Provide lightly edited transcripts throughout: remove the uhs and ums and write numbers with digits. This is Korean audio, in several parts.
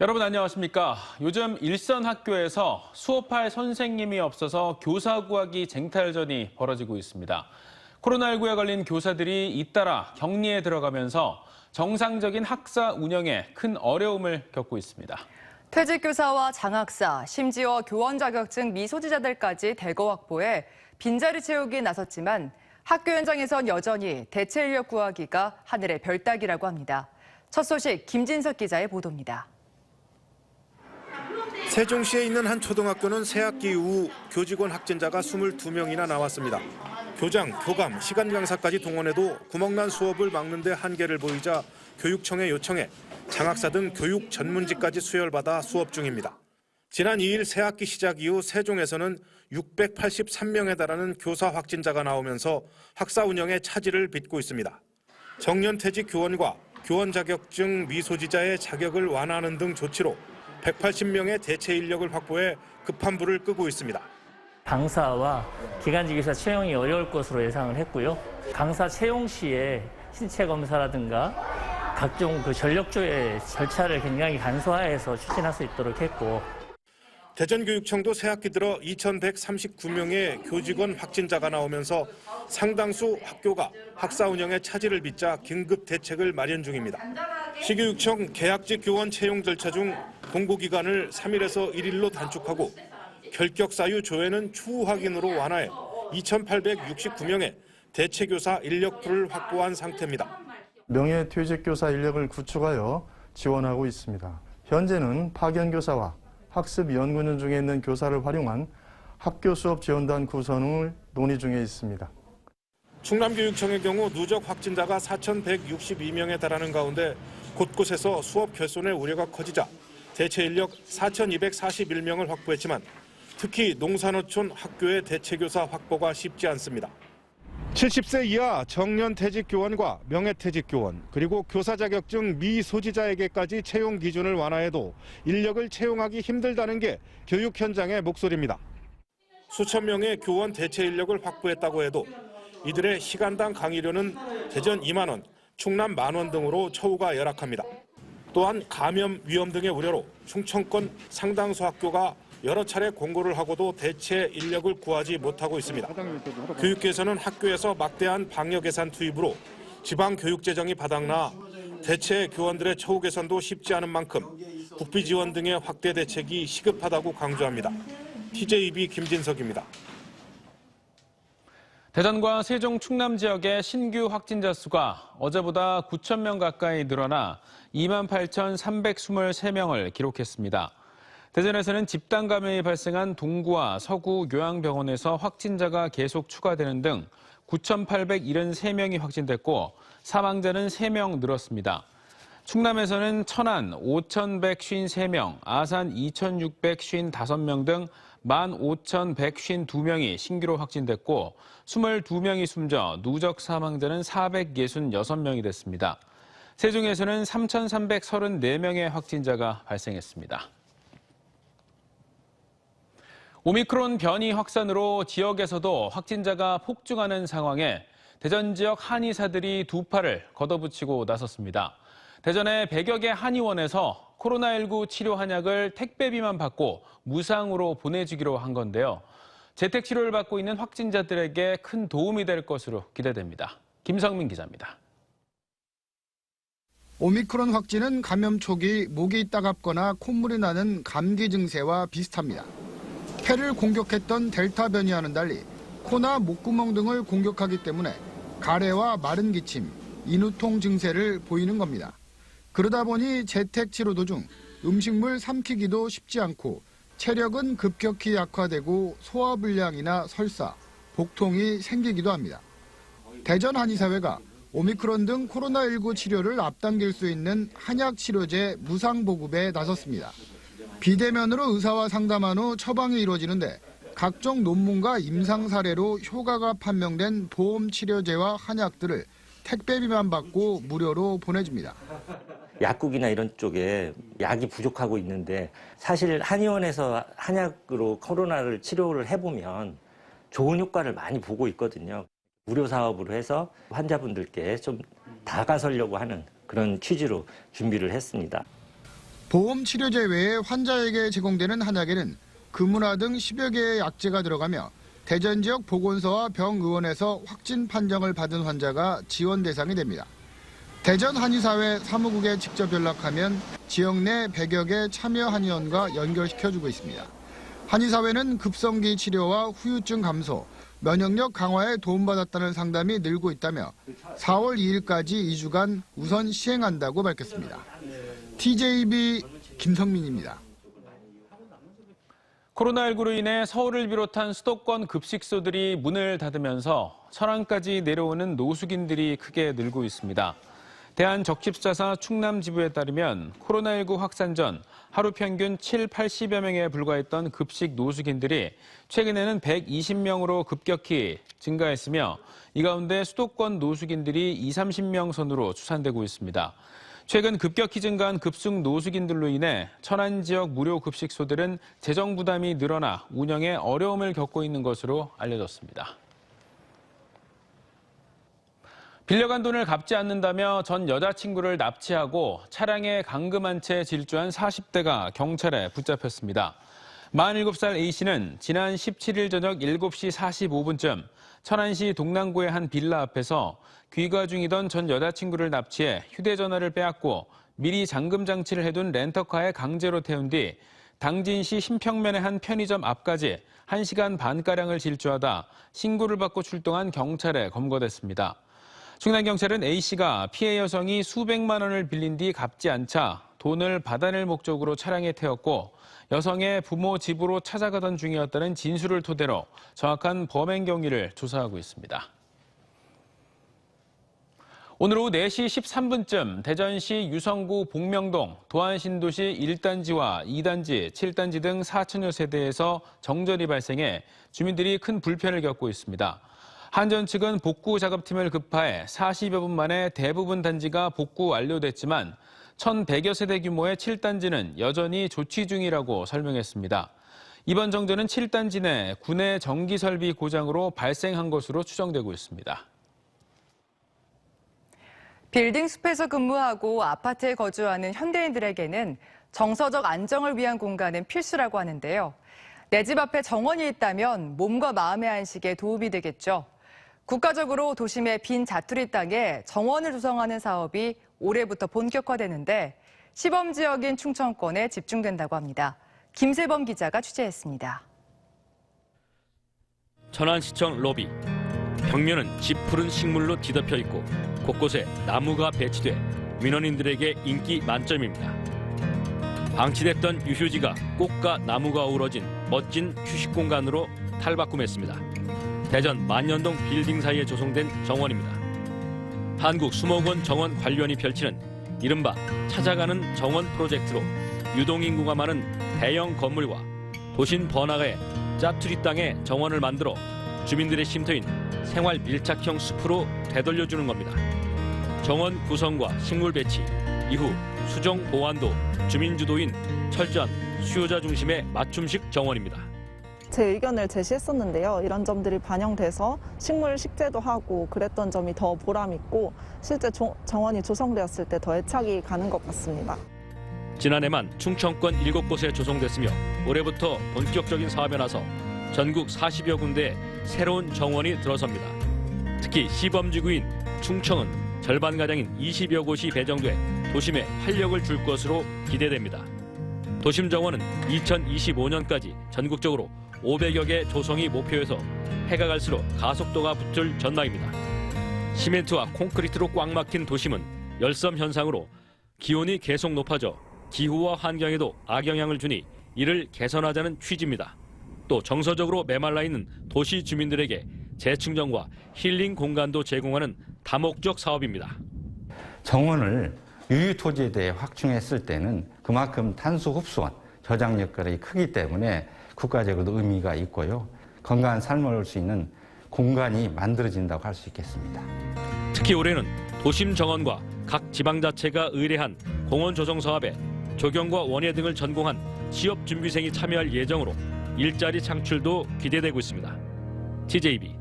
여러분 안녕하십니까? 요즘 일선 학교에서 수업할 선생님이 없어서 교사 구하기 쟁탈전이 벌어지고 있습니다. 코로나19에 걸린 교사들이 잇따라 격리에 들어가면서 정상적인 학사 운영에 큰 어려움을 겪고 있습니다. 퇴직교사와 장학사, 심지어 교원 자격증 미소지자들까지 대거 확보해 빈자리 채우기에 나섰지만 학교 현장에선 여전히 대체 인력 구하기가 하늘의 별 따기라고 합니다. 첫 소식 김진석 기자의 보도입니다. 세종시에 있는 한 초등학교는 새학기 이후 교직원 확진자가 22명이나 나왔습니다. 교장, 교감, 시간 강사까지 동원해도 구멍난 수업을 막는 데 한계를 보이자 교육청에 요청해 장학사 등 교육 전문직까지 수혈받아 수업 중입니다. 지난 2일 새학기 시작 이후 세종에서는 683명에 달하는 교사 확진자가 나오면서 학사 운영에 차질을 빚고 있습니다. 정년퇴직 교원과 교원 자격증 미소지자의 자격을 완화하는 등 조치로 180명의 대체 인력을 확보해 급한 불을 끄고 있습니다. 강사와 기간직 교사 채용이 어려울 것으로 예상을 했고요. 강사 채용 시에 신체 검사라든가 각종 전력조회 절차를 굉장히 간소화해서 추진할 수 있도록 했고. 대전교육청도 새학기 들어 2,139명의 교직원 확진자가 나오면서 상당수 학교가 학사 운영에 차질을 빚자 긴급 대책을 마련 중입니다. 시교육청 계약직 교원 채용 절차 중 공고기간을 3일에서 1일로 단축하고 결격 사유 조회는 추후 확인으로 완화해 2,869명의 대체교사 인력풀을 확보한 상태입니다. 명예퇴직교사 인력을 구축하여 지원하고 있습니다. 현재는 파견교사와 학습 연구년 중에 있는 교사를 활용한 학교 수업 지원단 구성을 논의 중에 있습니다. 충남교육청의 경우 누적 확진자가 4,162명에 달하는 가운데 곳곳에서 수업 결손의 우려가 커지자 대체 인력 4,241명을 확보했지만 특히 농산어촌 학교의 대체교사 확보가 쉽지 않습니다. 70세 이하 정년퇴직 교원과 명예퇴직 교원 그리고 교사 자격증 미소지자에게까지 채용 기준을 완화해도 인력을 채용하기 힘들다는 게 교육 현장의 목소리입니다. 수천 명의 교원 대체 인력을 확보했다고 해도 이들의 시간당 강의료는 대전 2만 원, 충남 1만 원 등으로 처우가 열악합니다. 또한 감염 위험 등의 우려로 충청권 상당수 학교가 여러 차례 공고를 하고도 대체 인력을 구하지 못하고 있습니다. 교육계에서는 학교에서 막대한 방역 예산 투입으로 지방 교육 재정이 바닥나 대체 교원들의 처우 개선도 쉽지 않은 만큼 국비 지원 등의 확대 대책이 시급하다고 강조합니다. TJB 김진석입니다. 대전과 세종 충남 지역의 신규 확진자 수가 어제보다 9천 명 가까이 늘어나 28,323명을 기록했습니다. 대전에서는 집단 감염이 발생한 동구와 서구 요양병원에서 확진자가 계속 추가되는 등 9,873명이 확진됐고 사망자는 3명 늘었습니다. 충남에서는 천안 5,153명, 아산 2,655명 등 15,152명이 신규로 확진됐고 22명이 숨져 누적 사망자는 466명이 됐습니다. 세종에서는 3,334명의 확진자가 발생했습니다. 오미크론 변이 확산으로 지역에서도 확진자가 폭증하는 상황에 대전 지역 한의사들이 두 팔을 걷어붙이고 나섰습니다. 대전의 100여 개 한의원에서 코로나19 치료 한약을 택배비만 받고 무상으로 보내주기로 한 건데요. 재택 치료를 받고 있는 확진자들에게 큰 도움이 될 것으로 기대됩니다. 김성민 기자입니다. 오미크론 확진은 감염 초기 목이 따갑거나 콧물이 나는 감기 증세와 비슷합니다. 폐를 공격했던 델타 변이와는 달리 코나 목구멍 등을 공격하기 때문에 가래와 마른 기침, 인후통 증세를 보이는 겁니다. 그러다 보니 재택 치료 도중 음식물 삼키기도 쉽지 않고 체력은 급격히 약화되고 소화불량이나 설사, 복통이 생기기도 합니다. 대전 한의사회가 오미크론 등 코로나19 치료를 앞당길 수 있는 한약 치료제 무상 보급에 나섰습니다. 비대면으로 의사와 상담한 후 처방이 이루어지는데 각종 논문과 임상 사례로 효과가 판명된 보험 치료제와 한약들을 택배비만 받고 무료로 보내줍니다. 약국이나 이런 쪽에 약이 부족하고 있는데 사실 한의원에서 한약으로 코로나를 치료를 해보면 좋은 효과를 많이 보고 있거든요. 무료 사업으로 해서 환자분들께 좀 다가서려고 하는 그런 취지로 준비를 했습니다. 보험 치료제 외에 환자에게 제공되는 한약에는 금운화 등 10여 개의 약재가 들어가며 대전 지역 보건소와 병의원에서 확진 판정을 받은 환자가 지원 대상이 됩니다. 대전 한의사회 사무국에 직접 연락하면 지역 내 100여 개 참여 한의원과 연결시켜주고 있습니다. 한의사회는 급성기 치료와 후유증 감소, 면역력 강화에 도움받았다는 상담이 늘고 있다며 4월 2일까지 2주간 우선 시행한다고 밝혔습니다. TJB 김성민입니다. 코로나19로 인해 서울을 비롯한 수도권 급식소들이 문을 닫으면서 천안까지 내려오는 노숙인들이 크게 늘고 있습니다. 대한적십자사 충남지부에 따르면 코로나19 확산 전 하루 평균 80여 명에 불과했던 급식 노숙인들이 최근에는 120명으로 급격히 증가했으며 이 가운데 수도권 노숙인들이 20-30명 선으로 추산되고 있습니다. 최근 급격히 증가한 급식 노숙인들로 인해 천안 지역 무료 급식소들은 재정 부담이 늘어나 운영에 어려움을 겪고 있는 것으로 알려졌습니다. 빌려간 돈을 갚지 않는다며 전 여자친구를 납치하고 차량에 감금한 채 질주한 40대가 경찰에 붙잡혔습니다. 47살 A씨는 지난 17일 저녁 7시 45분쯤 천안시 동남구의 한 빌라 앞에서 귀가 중이던 전 여자친구를 납치해 휴대전화를 빼앗고 미리 잠금 장치를 해둔 렌터카에 강제로 태운 뒤 당진시 신평면의 한 편의점 앞까지 1시간 반가량을 질주하다 신고를 받고 출동한 경찰에 검거됐습니다. 충남경찰은 A씨가 피해 여성이 수백만 원을 빌린 뒤 갚지 않자 돈을 받아낼 목적으로 차량에 태웠고 여성의 부모 집으로 찾아가던 중이었다는 진술을 토대로 정확한 범행 경위를 조사하고 있습니다. 오늘 오후 4시 13분쯤 대전시 유성구 복명동 도안신도시 1단지와 2단지, 7단지 등 4천여 세대에서 정전이 발생해 주민들이 큰 불편을 겪고 있습니다. 한전 측은 복구 작업팀을 급파해 40여 분 만에 대부분 단지가 복구 완료됐지만 1,100여 세대 규모의 7단지는 여전히 조치 중이라고 설명했습니다. 이번 정전은 7단지 내 구내 전기 설비 고장으로 발생한 것으로 추정되고 있습니다. 빌딩 숲에서 근무하고 아파트에 거주하는 현대인들에게는 정서적 안정을 위한 공간은 필수라고 하는데요. 내 집 앞에 정원이 있다면 몸과 마음의 안식에 도움이 되겠죠. 국가적으로 도심의 빈 자투리 땅에 정원을 조성하는 사업이 올해부터 본격화되는데 시범 지역인 충청권에 집중된다고 합니다. 김세범 기자가 취재했습니다. 천안시청 로비. 벽면은 짙푸른 식물로 뒤덮여 있고 곳곳에 나무가 배치돼 민원인들에게 인기 만점입니다. 방치됐던 유휴지가 꽃과 나무가 어우러진 멋진 휴식 공간으로 탈바꿈했습니다. 대전 만년동 빌딩 사이에 조성된 정원입니다. 한국수목원 정원 관련이 펼치는 이른바 찾아가는 정원 프로젝트로 유동인구가 많은 대형 건물과 도심 번화가의 짜투리 땅에 정원을 만들어 주민들의 쉼터인 생활 밀착형 숲으로 되돌려주는 겁니다. 정원 구성과 식물 배치, 이후 수정 보완도 주민 주도인 철저한 수요자 중심의 맞춤식 정원입니다. 제 의견을 제시했었는데요. 이런 점들이 반영돼서 식물 식재도 하고 그랬던 점이 더 보람있고 실제 정원이 조성되었을 때 더 애착이 가는 것 같습니다. 지난해만 충청권 7곳에 조성됐으며 올해부터 본격적인 사업에 나서 전국 40여 군데에 새로운 정원이 들어섭니다. 특히 시범지구인 충청은 절반가량인 20여 곳이 배정돼 도심에 활력을 줄 것으로 기대됩니다. 도심정원은 2025년까지 전국적으로 500여 개 조성이 목표여서 해가 갈수록 가속도가 붙을 전망입니다. 시멘트와 콘크리트로 꽉 막힌 도심은 열섬 현상으로 기온이 계속 높아져 기후와 환경에도 악영향을 주니 이를 개선하자는 취지입니다. 또 정서적으로 메말라 있는 도시 주민들에게 재충전과 힐링 공간도 제공하는 다목적 사업입니다. 정원을 유휴토지에 대해 확충했을 때는 그만큼 탄소 흡수원, 저장 역할이 크기 때문에 국가적으로도 의미가 있고요. 건강한 삶을 올 수 있는 공간이 만들어진다고 할 수 있겠습니다. 특히 올해는 도심 정원과 각 지방자치가 의뢰한 공원 조성 사업에 조경과 원예 등을 전공한 취업 준비생이 참여할 예정으로 일자리 창출도 기대되고 있습니다. TJB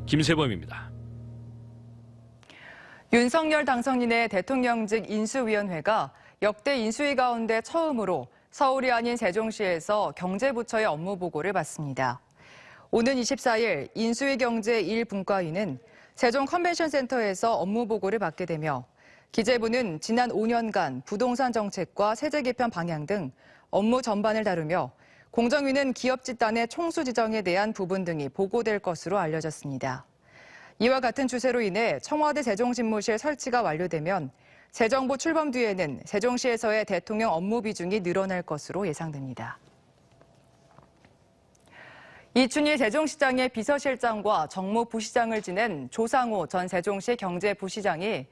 김세범입니다. 윤석열 당선인의 대통령직 인수위원회가 역대 인수위 가운데 처음으로 서울이 아닌 세종시에서 경제부처의 업무 보고를 받습니다. 오는 24일 인수위 경제 1분과위는 세종 컨벤션센터에서 업무 보고를 받게 되며 기재부는 지난 5년간 부동산 정책과 세제 개편 방향 등 업무 전반을 다루며 공정위는 기업 집단의 총수 지정에 대한 부분 등이 보고될 것으로 알려졌습니다. 이와 같은 추세로 인해 청와대 세종집무실 설치가 완료되면 새 정부 출범 뒤에는 세종시에서의 대통령 업무 비중이 늘어날 것으로 예상됩니다. 이춘희 세종시장의 비서실장과 정무부시장을 지낸 조상호 전 세종시 경제부시장이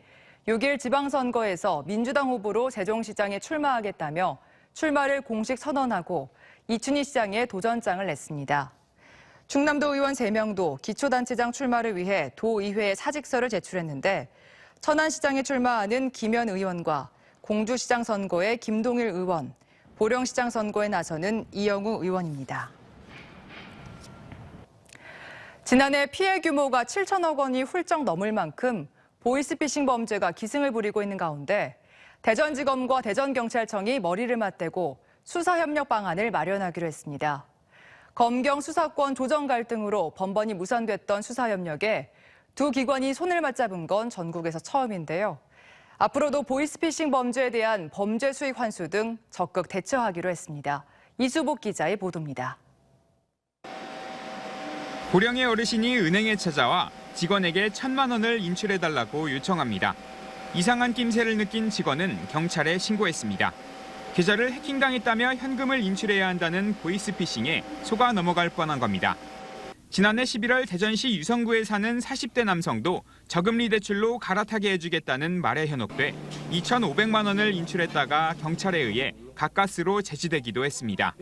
6일 지방선거에서 민주당 후보로 세종시장에 출마하겠다며 출마를 공식 선언하고 이춘희 시장에 도전장을 냈습니다. 충남도 의원 3명도 기초단체장 출마를 위해 도의회에 사직서를 제출했는데 천안시장에 출마하는 김현 의원과 공주시장 선거에 김동일 의원, 보령시장 선거에 나서는 이영우 의원입니다. 지난해 피해 규모가 7천억 원이 훌쩍 넘을 만큼 보이스피싱 범죄가 기승을 부리고 있는 가운데 대전지검과 대전경찰청이 머리를 맞대고 수사협력 방안을 마련하기로 했습니다. 검경 수사권 조정 갈등으로 번번이 무산됐던 수사협력에 두 기관이 손을 맞잡은 건 전국에서 처음인데요. 앞으로도 보이스피싱 범죄에 대한 범죄 수익 환수 등 적극 대처하기로 했습니다. 이수복 기자의 보도입니다. 고령의 어르신이 은행에 찾아와 직원에게 1,000만 원을 인출해달라고 요청합니다. 이상한 낌새를 느낀 직원은 경찰에 신고했습니다. 계좌를 해킹당했다며 현금을 인출해야 한다는 보이스피싱에 속아 넘어갈 뻔한 겁니다. 지난해 11월 대전시 유성구에 사는 40대 남성도 저금리 대출로 갈아타게 해주겠다는 말에 현혹돼 2,500만 원을 인출했다가 경찰에 의해 가까스로 제지되기도 했습니다.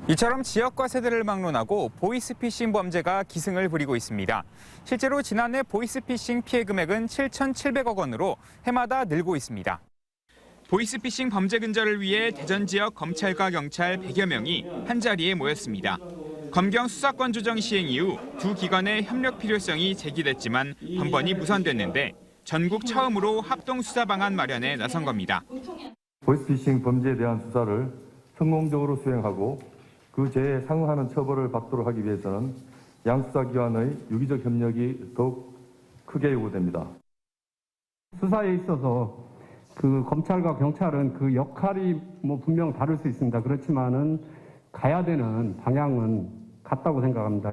이처럼 지역과 세대를 막론하고 보이스피싱 범죄가 기승을 부리고 있습니다. 실제로 지난해 보이스피싱 피해 금액은 7,700억 원으로 해마다 늘고 있습니다. 보이스피싱 범죄 근절을 위해 대전 지역 검찰과 경찰 100여 명이 한자리에 모였습니다. 검경 수사권 조정 시행 이후 두 기관의 협력 필요성이 제기됐지만 번번이 무산됐는데 전국 처음으로 합동 수사 방안 마련에 나선 겁니다. 보이스피싱 범죄에 대한 수사를 성공적으로 수행하고 그 죄에 상응하는 처벌을 받도록 하기 위해서는 양수사기관의 유기적 협력이 더욱 크게 요구됩니다. 수사에 있어서 그 검찰과 경찰은 그 역할이 분명 다를 수 있습니다. 그렇지만은 가야 되는 방향은 같다고 생각합니다.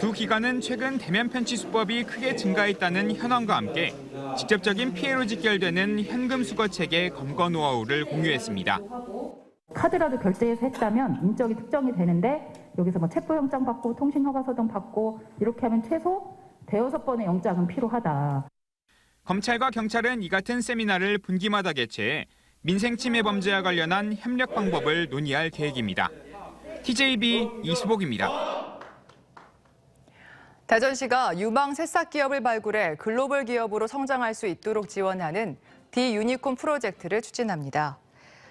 두 기관은 최근 대면 편취 수법이 크게 증가했다는 현황과 함께 직접적인 피해로 직결되는 현금 수거 체계 검거 노하우를 공유했습니다. 카드라도 결제해서 했다면 인적이 특정이 되는데 여기서 체포영장 받고 통신허가서 등 받고 이렇게 하면 최소 5-6번의 영장은 필요하다. 검찰과 경찰은 이 같은 세미나를 분기마다 개최해 민생침해 범죄와 관련한 협력 방법을 논의할 계획입니다. TJB 이수복입니다. 대전시가 유망 새싹 기업을 발굴해 글로벌 기업으로 성장할 수 있도록 지원하는 디유니콘 프로젝트를 추진합니다.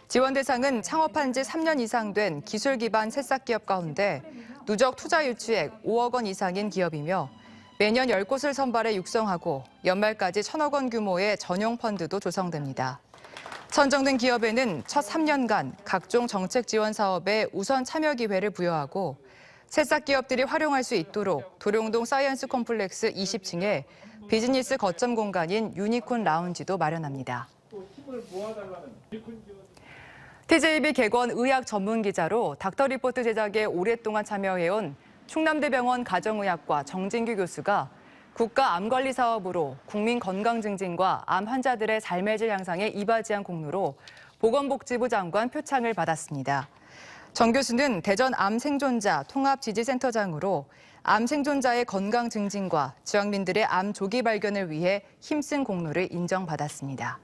지원 대상은 창업한 지 3년 이상 된 기술 기반 새싹 기업 가운데 누적 투자 유치액 5억 원 이상인 기업이며 매년 10곳을 선발해 육성하고 연말까지 1,000억 원 규모의 전용 펀드도 조성됩니다. 선정된 기업에는 첫 3년간 각종 정책 지원 사업에 우선 참여 기회를 부여하고 새싹 기업들이 활용할 수 있도록 도룡동 사이언스 콤플렉스 20층에 비즈니스 거점 공간인 유니콘 라운지도 마련합니다. TJB 개건 의학 전문 기자로 닥터리포트 제작에 오랫동안 참여해온 충남대병원 가정의학과 정진규 교수가 국가암관리 사업으로 국민 건강 증진과 암 환자들의 삶의 질 향상에 이바지한 공로로 보건복지부 장관 표창을 받았습니다. 정 교수는 대전 암생존자 통합지지센터장으로 암 생존자의 건강 증진과 지역민들의 암 조기 발견을 위해 힘쓴 공로를 인정받았습니다.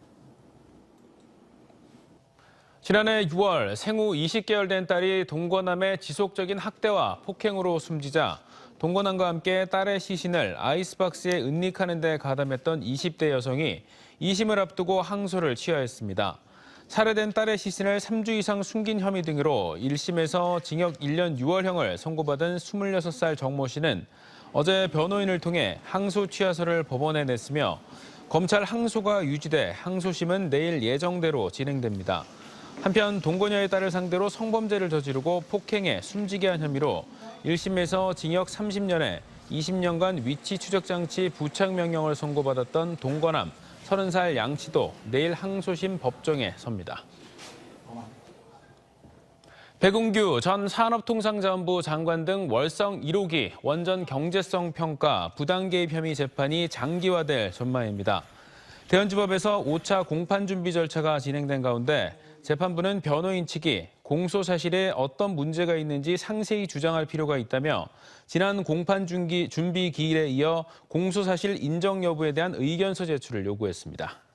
지난해 6월 생후 20개월 된 딸이 동거남의 지속적인 학대와 폭행으로 숨지자 동거남과 함께 딸의 시신을 아이스박스에 은닉하는 데 가담했던 20대 여성이 2심을 앞두고 항소를 취하했습니다. 살해된 딸의 시신을 3주 이상 숨긴 혐의 등으로 1심에서 징역 1년 6월형을 선고받은 26살 정모 씨는 어제 변호인을 통해 항소 취하서를 법원에 냈으며 검찰 항소가 유지돼 항소심은 내일 예정대로 진행됩니다. 한편 동거녀의 딸을 상대로 성범죄를 저지르고 폭행해 숨지게 한 혐의로 1심에서 징역 30년에 20년간 위치 추적 장치 부착 명령을 선고받았던 동거남 30살 양씨도 내일 항소심 법정에 섭니다. 백운규 전 산업통상자원부 장관 등 월성 1호기 원전 경제성 평가 부당 개입 혐의 재판이 장기화될 전망입니다. 대연지법에서 5차 공판 준비 절차가 진행된 가운데 재판부는 변호인 측이 공소 사실에 어떤 문제가 있는지 상세히 주장할 필요가 있다며 지난 공판 준비 기일에 이어 공소 사실 인정 여부에 대한 의견서 제출을 요구했습니다.